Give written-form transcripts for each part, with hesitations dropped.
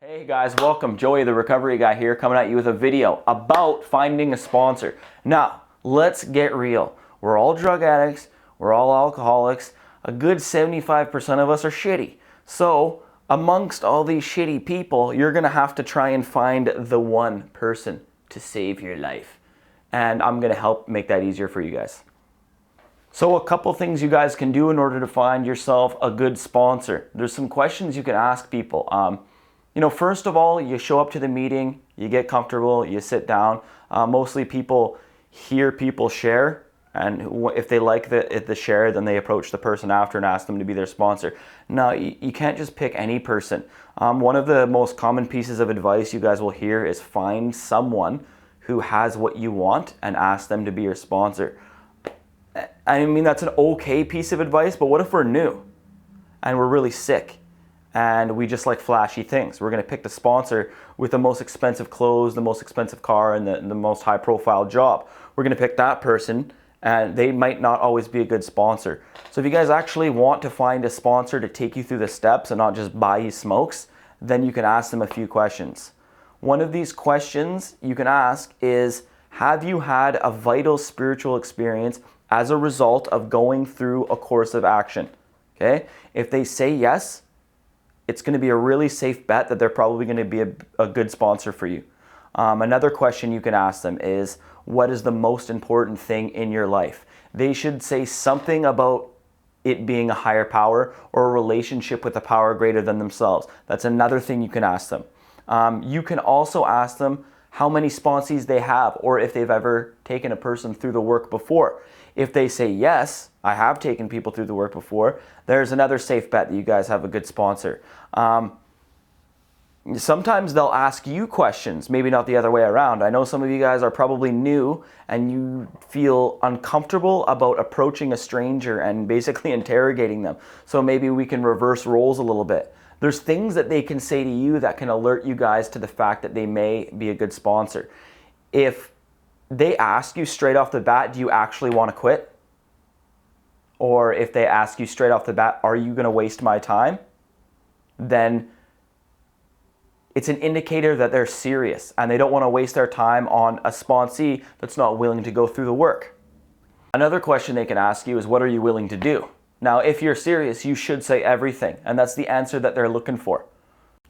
Hey guys, welcome. Joey, the recovery guy here, coming at you with a video about finding a sponsor. Now, let's get real. We're all drug addicts, we're all alcoholics. A good 75% of us are shitty. So, amongst all these shitty people, you're gonna have to try and find the one person to save your life. And I'm gonna help make that easier for you guys. So a couple things you guys can do in order to find yourself a good sponsor. There's some questions you can ask people. First of all, you show up to the meeting, you get comfortable, you sit down. Mostly people hear people share, and if they like the share, then they approach the person after and ask them to be their sponsor. Now, you can't just pick any person. One of the most common pieces of advice you guys will hear is find someone who has what you want and ask them to be your sponsor. I mean, that's an okay piece of advice, but what if we're new and we're really sick and we just like flashy things? We're going to pick the sponsor with the most expensive clothes, the most expensive car, and the most high profile job. We're going to pick that person, and they might not always be a good sponsor. So if you guys actually want to find a sponsor to take you through the steps and not just buy you smokes, then you can ask them a few questions. One of these questions you can ask is, have you had a vital spiritual experience as a result of going through a course of action? Okay? If they say yes, it's going to be a really safe bet that they're probably going to be a good sponsor for you. Another question you can ask them is, what is the most important thing in your life? They should say something about it being a higher power or a relationship with a power greater than themselves. That's another thing you can ask them. You can also ask them how many sponsees they have, or if they've ever taken a person through the work before. If they say yes, I have taken people through the work before, there's another safe bet that you guys have a good sponsor. Sometimes they'll ask you questions, maybe not the other way around. I know some of you guys are probably new and you feel uncomfortable about approaching a stranger and basically interrogating them. So maybe we can reverse roles a little bit. There's things that they can say to you that can alert you guys to the fact that they may be a good sponsor. If they ask you straight off the bat, do you actually want to quit? Or if they ask you straight off the bat, are you going to waste my time? Then it's an indicator that they're serious and they don't want to waste their time on a sponsee that's not willing to go through the work. Another question they can ask you is, what are you willing to do? Now, if you're serious, you should say everything, and that's the answer that they're looking for.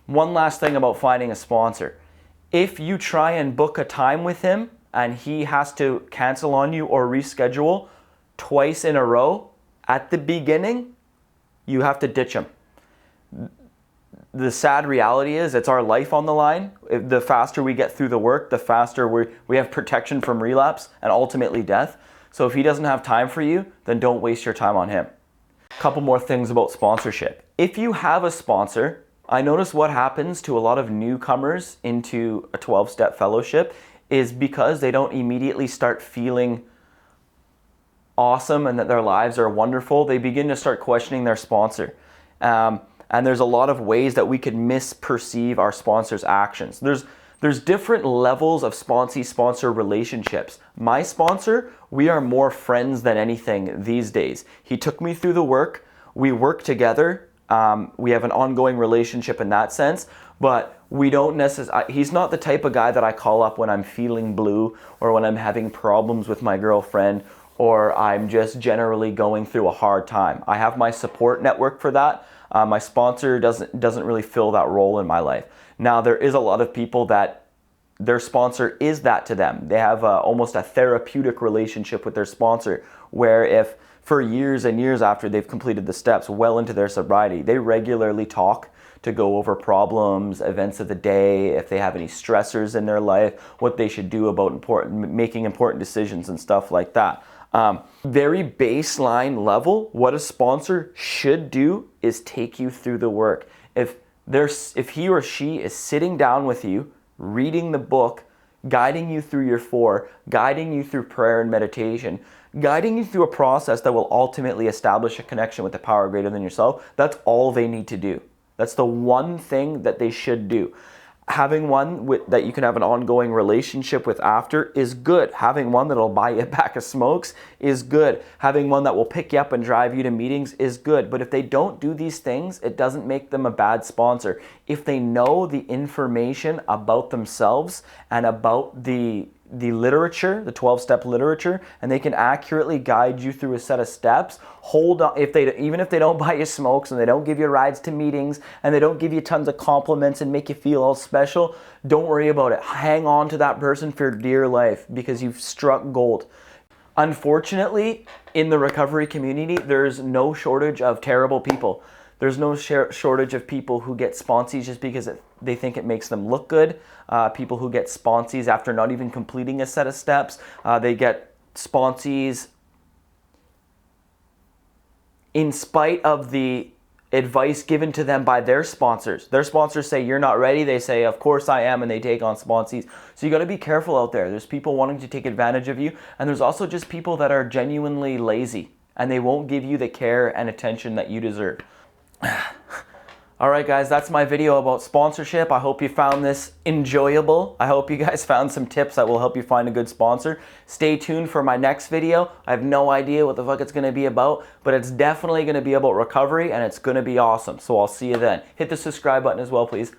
One last thing about finding a sponsor. If you try and book a time with him and he has to cancel on you or reschedule twice in a row at the beginning, you have to ditch him. The sad reality is it's our life on the line. The faster we get through the work, the faster we have protection from relapse and ultimately death. So if he doesn't have time for you, then don't waste your time on him. Couple more things about sponsorship. If you have a sponsor, I notice what happens to a lot of newcomers into a 12-step fellowship is because they don't immediately start feeling awesome and that their lives are wonderful, they begin to start questioning their sponsor. And there's a lot of ways that we could misperceive our sponsor's actions. There's different levels of sponsor relationships. My sponsor, we are more friends than anything these days. He took me through the work. We work together. We have an ongoing relationship in that sense, but we don't necessarily, he's not the type of guy that I call up when I'm feeling blue or when I'm having problems with my girlfriend or I'm just generally going through a hard time. I have my support network for that. My sponsor doesn't really fill that role in my life. Now, there is a lot of people that their sponsor is that to them. They have almost a therapeutic relationship with their sponsor, where if for years and years after they've completed the steps well into their sobriety, they regularly talk to go over problems, events of the day, if they have any stressors in their life, what they should do about making important decisions and stuff like that. Very baseline level, what a sponsor should do is take you through the work. If he or she is sitting down with you, reading the book, guiding you through your 4, guiding you through prayer and meditation, guiding you through a process that will ultimately establish a connection with the power greater than yourself, that's all they need to do. That's the one thing that they should do. Having one that you can have an ongoing relationship with after is good. Having one that'll buy you a pack of smokes is good. Having one that will pick you up and drive you to meetings is good. But if they don't do these things, it doesn't make them a bad sponsor. If they know the information about themselves and about the literature, the 12-step literature, and they can accurately guide you through a set of steps, hold on. Even if they don't buy you smokes and they don't give you rides to meetings and they don't give you tons of compliments and make you feel all special, don't worry about it. Hang on to that person for dear life because you've struck gold. Unfortunately, in the recovery community, there's no shortage of terrible people. There's no shortage of people who get sponsees just because they think it makes them look good. People who get sponsees after not even completing a set of steps. They get sponsees in spite of the advice given to them by their sponsors. Their sponsors say, you're not ready. They say, of course I am, and they take on sponsees. So you got to be careful out there. There's people wanting to take advantage of you, and there's also just people that are genuinely lazy, and they won't give you the care and attention that you deserve. All right, guys, that's my video about sponsorship. I hope you found this enjoyable. I hope you guys found some tips that will help you find a good sponsor. Stay tuned for my next video. I have no idea what the fuck it's going to be about, but it's definitely going to be about recovery, and it's going to be awesome. So I'll see you then. Hit the subscribe button as well, please.